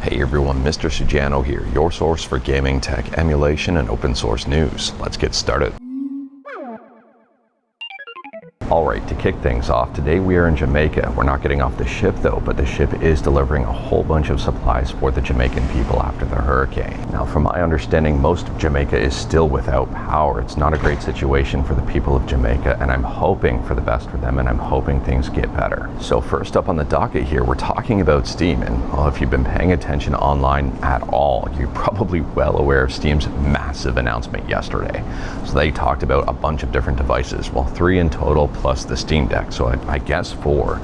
Hey everyone, Mr. Sujano here, your source for gaming, tech, emulation, and open source news. Let's get started. Alright, to kick things off, today we are in Jamaica. We're not getting off the ship though, but the ship is delivering a whole bunch of supplies for the Jamaican people after the hurricane. Now, from my understanding, most of Jamaica is still without power. It's not a great situation for the people of Jamaica, and I'm hoping for the best for them, and I'm hoping things get better. So first up on the docket here, we're talking about Steam, and well, if you've been paying attention online at all, you're probably well aware of Steam's massive announcement yesterday. So they talked about a bunch of different devices, well, 3 in total, plus the Steam Deck, so I guess 4.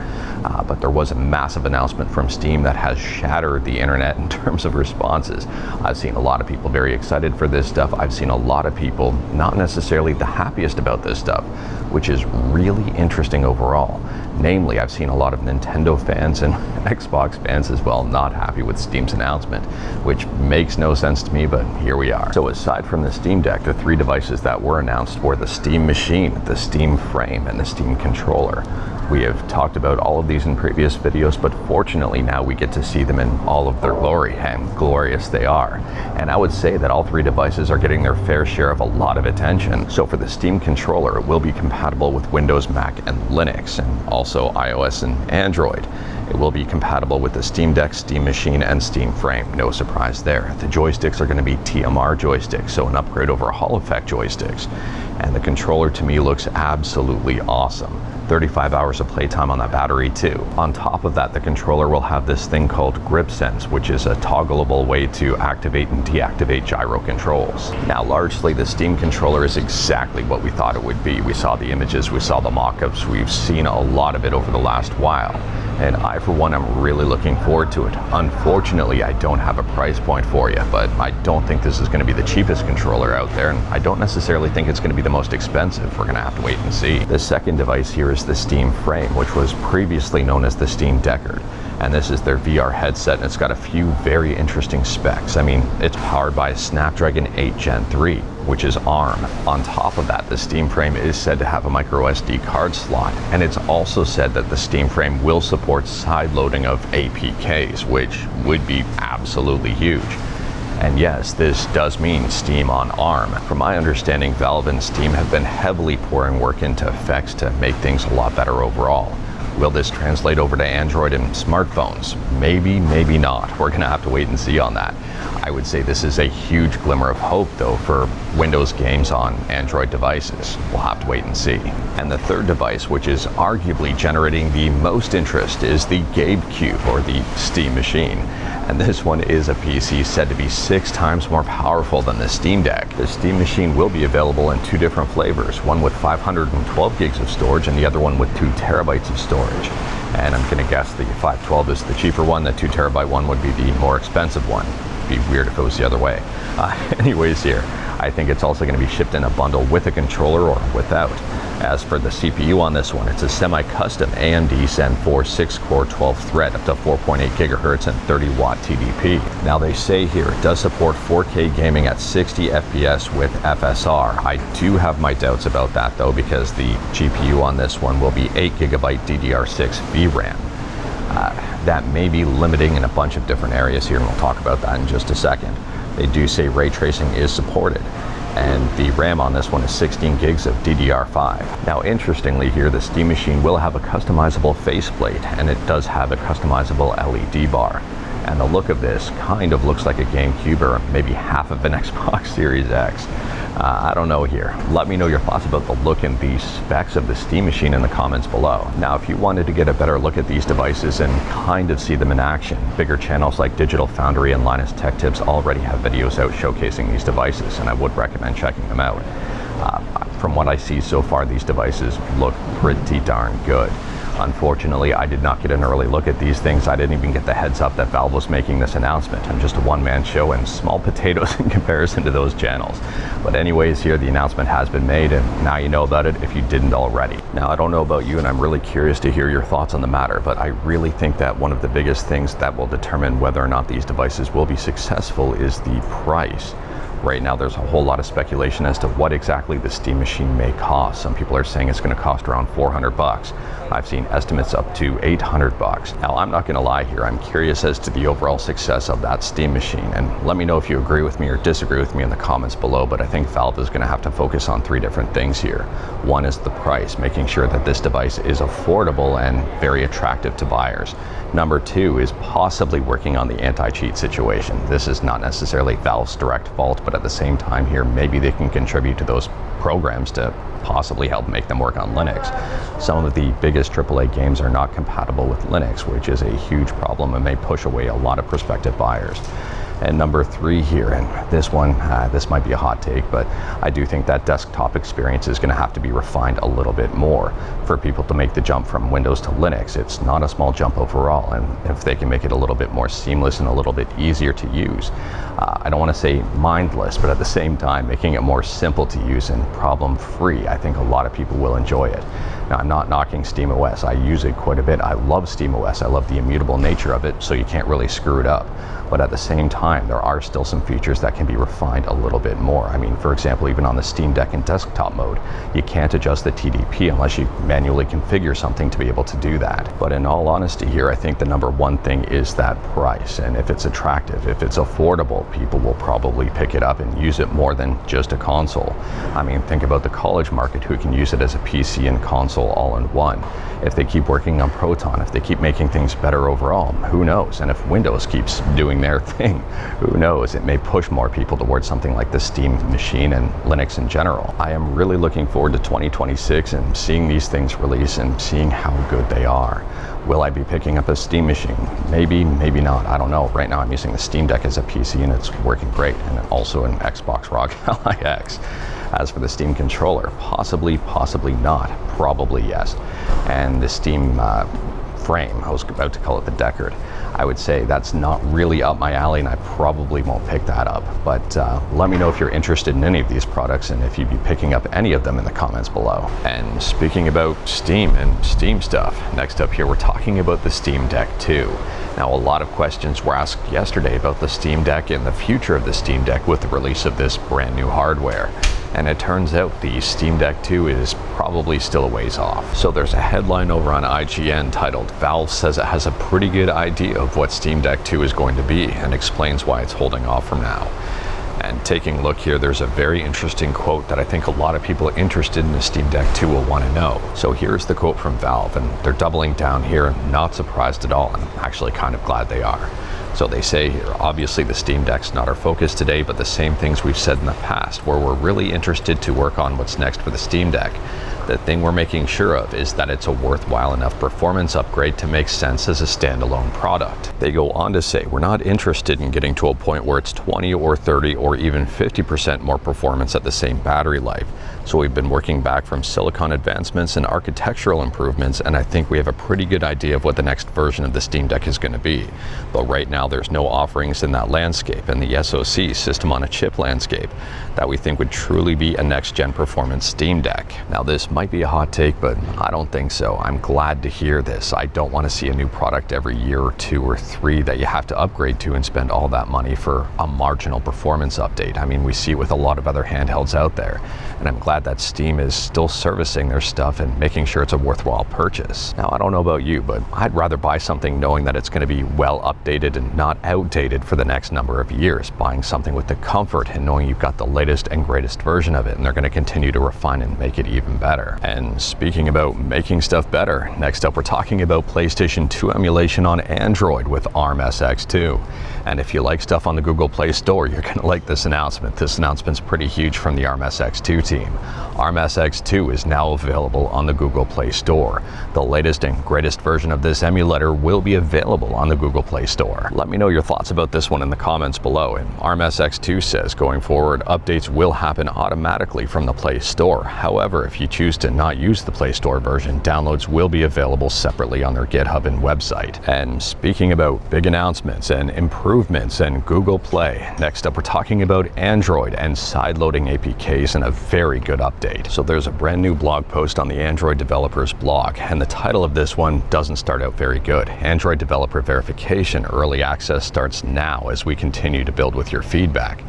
But there was a massive announcement from Steam that has shattered the internet in terms of responses. I've seen a lot of people very excited for this stuff. I've seen a lot of people not necessarily the happiest about this stuff, which is really interesting overall. Namely, I've seen a lot of Nintendo fans and Xbox fans as well not happy with Steam's announcement, which makes no sense to me, but here we are. So aside from the Steam Deck, the 3 devices that were announced were the Steam Machine, the Steam Frame, and the Steam Controller. We have talked about all of these in previous videos, but fortunately now we get to see them in all of their glory, and glorious they are. And I would say that all 3 devices are getting their fair share of a lot of attention. So for the Steam Controller, it will be compatible with Windows, Mac, and Linux, and also iOS and Android. It will be compatible with the Steam Deck, Steam Machine, and Steam Frame. No surprise there. The joysticks are going to be TMR joysticks, so an upgrade over Hall Effect joysticks. And the controller to me looks absolutely awesome. 35 hours of playtime on that battery too. On top of that, the controller will have this thing called Grip Sense, which is a toggleable way to activate and deactivate gyro controls. Now, largely the Steam controller is exactly what we thought it would be. We saw the images, we saw the mock-ups, we've seen a lot of it over the last while. And I, for one, am really looking forward to it. Unfortunately, I don't have a price point for you, but I don't think this is going to be the cheapest controller out there, and I don't necessarily think it's going to be the most expensive. We're going to have to wait and see. The second device here is the Steam Frame, which was previously known as the Steam Deckard. And this is their VR headset, and it's got a few very interesting specs. I mean, it's powered by a Snapdragon 8 Gen 3, which is ARM. On top of that, the Steam Frame is said to have a micro SD card slot, and it's also said that the Steam Frame will support sideloading of APKs, which would be absolutely huge. And yes, this does mean Steam on ARM. From my understanding, Valve and Steam have been heavily pouring work into effects to make things a lot better overall. Will this translate over to Android and smartphones? Maybe, maybe not. We're going to have to wait and see on that. I would say this is a huge glimmer of hope, though, for Windows games on Android devices. We'll have to wait and see. And the third device, which is arguably generating the most interest, is the GameCube, or the Steam Machine. And this one is a PC said to be 6 times more powerful than the Steam Deck. The Steam Machine will be available in 2 different flavors, one with 512 gigs of storage and the other one with 2 terabytes of storage. And I'm going to guess the 512 is the cheaper one, the 2 terabyte one would be the more expensive one. It'd be weird if it was the other way. Anyways here, I think it's also going to be shipped in a bundle with a controller or without. As for the CPU on this one, it's a semi-custom AMD Zen 4 6-core 12-thread up to 4.8 gigahertz and 30-watt TDP. Now they say here it does support 4K gaming at 60 FPS with FSR. I do have my doubts about that though, because the GPU on this one will be 8GB DDR6 VRAM. That may be limiting in a bunch of different areas here, and we'll talk about that in just a second. They do say ray tracing is supported, and the RAM on this one is 16 gigs of DDR5. Now, interestingly here, the Steam Machine will have a customizable faceplate, and it does have a customizable LED bar. And the look of this kind of looks like a GameCube or maybe half of an Xbox Series X. I don't know here. Let me know your thoughts about the look and the specs of the Steam Machine in the comments below. Now, if you wanted to get a better look at these devices and kind of see them in action, bigger channels like Digital Foundry and Linus Tech Tips already have videos out showcasing these devices, and I would recommend checking them out. From what I see so far, these devices look pretty darn good. Unfortunately, I did not get an early look at these things. I didn't even get the heads up that Valve was making this announcement. I'm just a one-man show and small potatoes in comparison to those channels. But anyways, here the announcement has been made, and now you know about it if you didn't already. Now, I don't know about you, and I'm really curious to hear your thoughts on the matter, but I really think that one of the biggest things that will determine whether or not these devices will be successful is the price. Right now there's a whole lot of speculation as to what exactly the Steam machine may cost. Some people are saying it's going to cost around 400 bucks. I've seen estimates up to 800 bucks. Now, I'm not going to lie here. I'm curious as to the overall success of that Steam machine, and let me know if you agree with me or disagree with me in the comments below, but I think Valve is going to have to focus on 3 different things here. One is the price, making sure that this device is affordable and very attractive to buyers. Number 2 is possibly working on the anti-cheat situation. This is not necessarily Valve's direct fault, but at the same time here, maybe they can contribute to those programs to possibly help make them work on Linux. Some of the biggest AAA games are not compatible with Linux, which is a huge problem and may push away a lot of prospective buyers. And number 3 here, and this one, this might be a hot take, but I do think that desktop experience is going to have to be refined a little bit more for people to make the jump from Windows to Linux. It's not a small jump overall, and if they can make it a little bit more seamless and a little bit easier to use, I don't want to say mindless, but at the same time, making it more simple to use and problem-free, I think a lot of people will enjoy it. Now, I'm not knocking SteamOS. I use it quite a bit. I love SteamOS. I love the immutable nature of it, so you can't really screw it up. But at the same time, there are still some features that can be refined a little bit more. I mean, for example, even on the Steam Deck in desktop mode, you can't adjust the TDP unless you manually configure something to be able to do that. But in all honesty here, I think the number 1 thing is that price. And if it's attractive, if it's affordable, people will probably pick it up and use it more than just a console. I mean, think about the college market who can use it as a PC and console all in one. If they keep working on Proton, if they keep making things better overall, who knows? And if Windows keeps doing their thing, who knows? It may push more people towards something like the Steam machine and Linux in general. I am really looking forward to 2026 and seeing these things release and seeing how good they are. Will I be picking up a Steam machine? Maybe, maybe not. I don't know. Right now I'm using the Steam Deck as a PC and it's working great, and also an Xbox ROG LIX. As for the Steam controller, possibly, possibly not. Probably yes. And the Steam frame, I was about to call it the Deckard, I would say that's not really up my alley and I probably won't pick that up. But let me know if you're interested in any of these products and if you'd be picking up any of them in the comments below. And speaking about Steam and Steam stuff, next up here we're talking about the Steam Deck 2. Now, a lot of questions were asked yesterday about the Steam Deck and the future of the Steam Deck with the release of this brand new hardware. And it turns out the Steam Deck 2 is probably still a ways off. So there's a headline over on IGN titled, "Valve says it has a pretty good idea of what Steam Deck 2 is going to be and explains why it's holding off from now." And taking a look here, there's a very interesting quote that I think a lot of people interested in the Steam Deck 2 will want to know. So here's the quote from Valve, and they're doubling down here, and not surprised at all, and I'm actually kind of glad they are. So they say here, obviously the Steam Deck's not our focus today, but the same things we've said in the past, where we're really interested to work on what's next for the Steam Deck. The thing we're making sure of is that it's a worthwhile enough performance upgrade to make sense as a standalone product. They go on to say, we're not interested in getting to a point where it's 20 or 30 or even 50% more performance at the same battery life. So we've been working back from silicon advancements and architectural improvements, and I think we have a pretty good idea of what the next version of the Steam Deck is going to be. But right now there's no offerings in that landscape and the SoC, system on a chip landscape, that we think would truly be a next-gen performance Steam Deck. Now this might be a hot take, but I don't think so. I'm glad to hear this. I don't want to see a new product every year or 2 or 3 that you have to upgrade to and spend all that money for a marginal performance update. I mean, we see it with a lot of other handhelds out there, and I'm glad that Steam is still servicing their stuff and making sure it's a worthwhile purchase. Now, I don't know about you, but I'd rather buy something knowing that it's going to be well updated and not outdated for the next number of years. Buying something with the comfort and knowing you've got the latest and greatest version of it, and they're going to continue to refine and make it even better. And speaking about making stuff better, next up we're talking about PlayStation 2 emulation on Android with ARMSX2. And if you like stuff on the Google Play Store, you're going to like this announcement. This announcement's pretty huge from the ARMSX2 team. ARMSX2 is now available on the Google Play Store. The latest and greatest version of this emulator will be available on the Google Play Store. Let me know your thoughts about this one in the comments below. And ARMSX2 says, going forward, updates will happen automatically from the Play Store. However, if you choose to not use the Play Store version, downloads will be available separately on their GitHub and website. And speaking about big announcements and improvements and Google Play, next up we're talking about Android and sideloading APKs and a very good update. So there's a brand new blog post on the Android developers blog, and the title of this one doesn't start out very good. Android developer verification early access starts now as we continue to build with your feedback.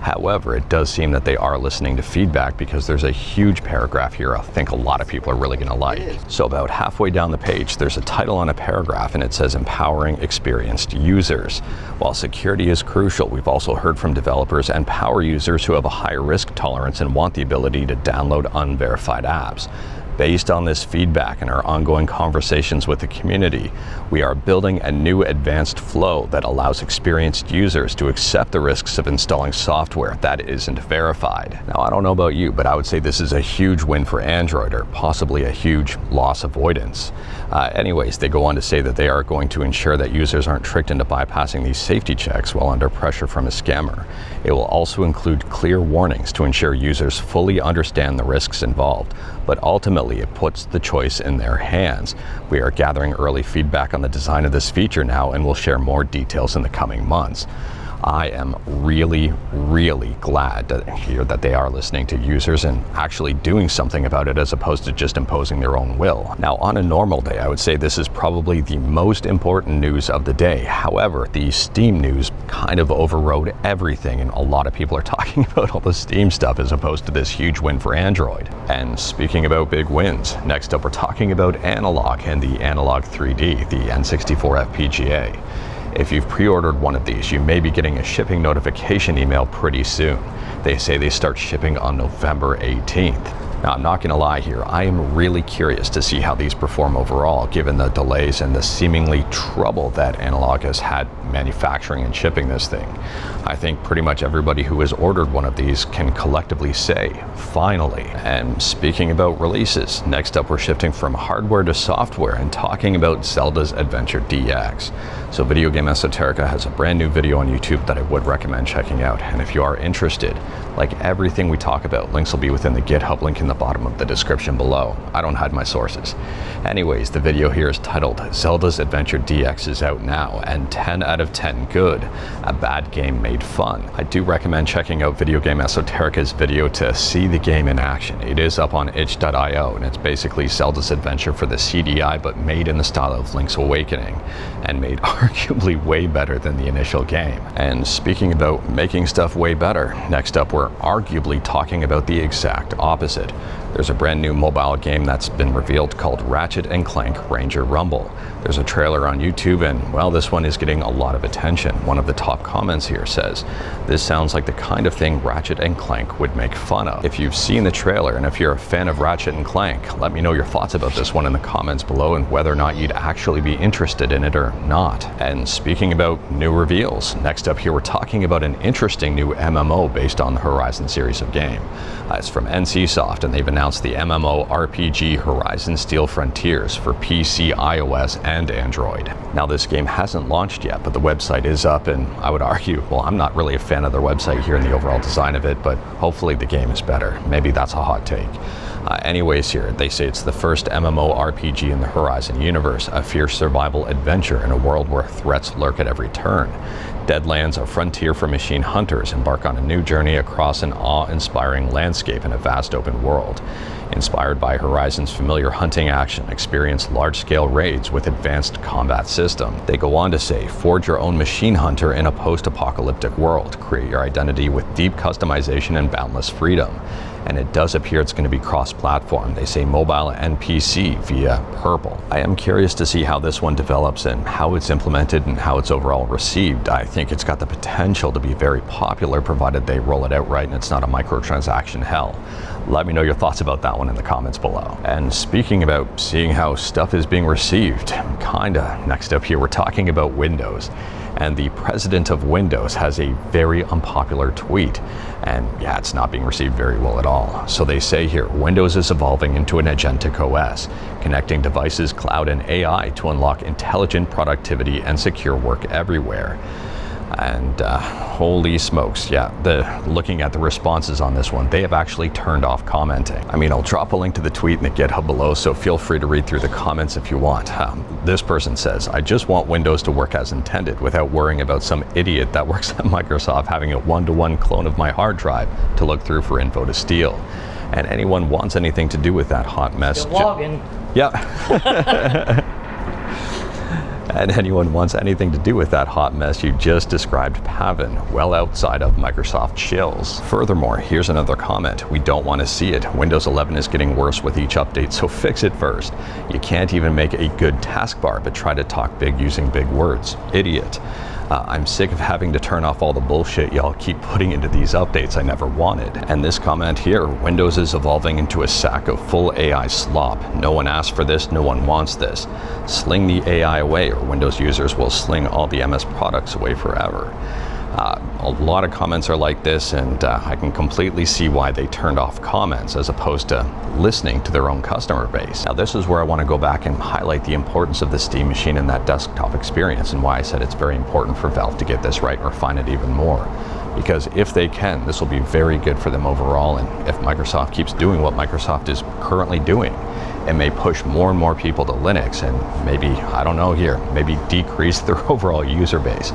However, it does seem that they are listening to feedback, because there's a huge paragraph here I think a lot of people are really going to like. So about halfway down the page, there's a title on a paragraph, and it says empowering experienced users. While security is crucial, we've also heard from developers and power users who have a higher risk tolerance and want the ability to download unverified apps. Based on this feedback and our ongoing conversations with the community, we are building a new advanced flow that allows experienced users to accept the risks of installing software that isn't verified. Now, I don't know about you, but I would say this is a huge win for Android, or possibly a huge loss avoidance. Anyways, they go on to say that they are going to ensure that users aren't tricked into bypassing these safety checks while under pressure from a scammer. It will also include clear warnings to ensure users fully understand the risks involved, but ultimately it puts the choice in their hands. We are gathering early feedback on the design of this feature now, and we'll share more details in the coming months. I am really glad to hear that they are listening to users and actually doing something about it, as opposed to just imposing their own will. Now, on a normal day, I would say this is probably the most important news of the day. However, the Steam news kind of overrode everything, and a lot of people are talking about all the Steam stuff as opposed to this huge win for Android. And speaking about big wins, next up we're talking about Analogue and the Analogue 3D, the N64 FPGA. If you've pre-ordered one of these, you may be getting a shipping notification email pretty soon. They say they start shipping on November 18th. Now, I'm not gonna lie here, I am really curious to see how these perform overall, given the delays and the seemingly trouble that Analogue has had manufacturing and shipping this thing. I think pretty much everybody who has ordered one of these can collectively say, finally. And speaking about releases, next up we're shifting from hardware to software and talking about Zelda's Adventure DX. So Video Game Esoterica has a brand new video on YouTube that I would recommend checking out. And if you are interested, like everything we talk about, links will be within the GitHub link in the bottom of the description below. I don't hide my sources. Anyways, the video here is titled Zelda's Adventure DX is out now, and 10 out of 10 good. A bad game made fun. I do recommend checking out Video Game Esoterica's video to see the game in action. It is up on itch.io, and it's basically Zelda's Adventure for the CDI, but made in the style of Link's Awakening, and made arguably way better than the initial game. And speaking about making stuff way better, next up we're arguably talking about the exact opposite. There's a brand new mobile game that's been revealed called Ratchet & Clank Ranger Rumble. There's a trailer on YouTube, and well, this one is getting a lot of attention. One of the top comments here says, "This sounds like the kind of thing Ratchet & Clank would make fun of." If you've seen the trailer, and if you're a fan of Ratchet & Clank, let me know your thoughts about this one in the comments below, and whether or not you'd actually be interested in it or not. And speaking about new reveals, next up here we're talking about an interesting new MMO based on the Horizon series of game. It's from NCSoft, and they've announced the MMO RPG Horizon Steel Frontiers for PC, iOS, and Android. Now, this game hasn't launched yet, but the website is up, and I would argue, well, I'm not really a fan of their website here and the overall design of it, but hopefully the game is better. Maybe that's a hot take. Anyways, here they say it's the first MMO RPG in the Horizon universe, a fierce survival adventure in a world where threats lurk at every turn. Deadlands, a frontier for machine hunters, embark on a new journey across an awe-inspiring landscape in a vast open world. Inspired by Horizon's familiar hunting action, experience large-scale raids with advanced combat system. They go on to say, forge your own machine hunter in a post-apocalyptic world. Create your identity with deep customization and boundless freedom. And it does appear it's going to be cross-platform. They say mobile and PC via Purple. I am curious to see how this one develops and how it's implemented and how it's overall received. I think it's got the potential to be very popular, provided they roll it out right and it's not a microtransaction hell. Let me know your thoughts about that one in the comments below. And speaking about seeing how stuff is being received, kinda, next up here we're talking about Windows. And the president of Windows has a very unpopular tweet. And yeah, it's not being received very well at all. So they say here, Windows is evolving into an agentic OS, connecting devices, cloud, and AI to unlock intelligent productivity and secure work everywhere. And holy smokes, yeah, looking at the responses on this one, they have actually turned off commenting. I mean, I'll drop a link to the tweet in the GitHub below, so feel free to read through the comments if you want. This person says, I just want Windows to work as intended without worrying about some idiot that works at Microsoft having a one-to-one clone of my hard drive to look through for info to steal. And anyone wants anything to do with that hot mess. Login. Yeah. And anyone wants anything to do with that hot mess you just described, Pavin, well outside of Microsoft chills. Furthermore, here's another comment. We don't want to see it. Windows 11 is getting worse with each update, so fix it first. You can't even make a good taskbar, but try to talk big using big words. Idiot. I'm sick of having to turn off all the bullshit y'all keep putting into these updates I never wanted. And this comment here, Windows is evolving into a sack of full AI slop. No one asked for this, no one wants this. Sling the AI away or Windows users will sling all the MS products away forever. A lot of comments are like this, and I can completely see why they turned off comments as opposed to listening to their own customer base. Now this is where I want to go back and highlight the importance of the Steam machine and that desktop experience, and why I said it's very important for Valve to get this right or refine it even more. Because if they can, this will be very good for them overall, and if Microsoft keeps doing what Microsoft is currently doing, it may push more and more people to Linux and maybe, I don't know here, maybe decrease their overall user base.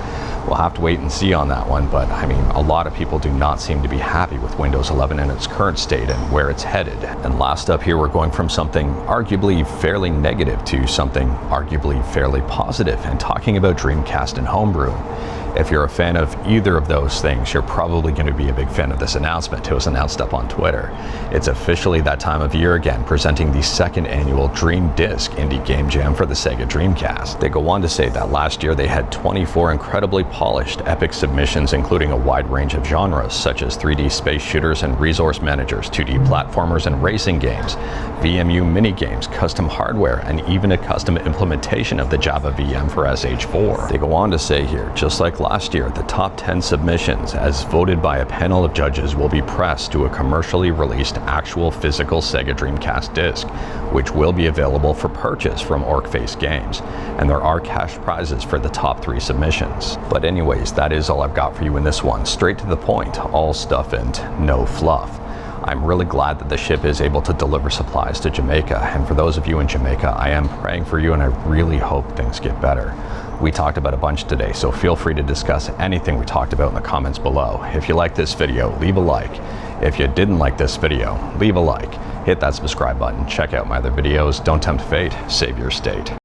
We'll have to wait and see on that one, but I mean, a lot of people do not seem to be happy with Windows 11 in its current state and where it's headed. And last up here, we're going from something arguably fairly negative to something arguably fairly positive, and talking about Dreamcast and Homebrew. If you're a fan of either of those things, you're probably going to be a big fan of this announcement. It was announced up on Twitter. It's officially that time of year again, presenting the second annual DreamDisc Indie Game Jam for the Sega Dreamcast. They go on to say that last year they had 24 incredibly polished, epic submissions, including a wide range of genres, such as 3D space shooters and resource managers, 2D platformers and racing games, VMU minigames, custom hardware, and even a custom implementation of the Java VM for SH4. They go on to say here, just like last year, the top 10 submissions, as voted by a panel of judges, will be pressed to a commercially released actual physical Sega Dreamcast disc, which will be available for purchase from Orc-Face Games, and there are cash prizes for the top 3 submissions. But anyways, that is all I've got for you in this one. Straight to the point, all stuff and no fluff. I'm really glad that the ship is able to deliver supplies to Jamaica, and for those of you in Jamaica, I am praying for you and I really hope things get better. We talked about a bunch today, so feel free to discuss anything we talked about in the comments below. If you like this video, leave a like. If you didn't like this video, leave a like. Hit that subscribe button, check out my other videos, don't tempt fate, save your state.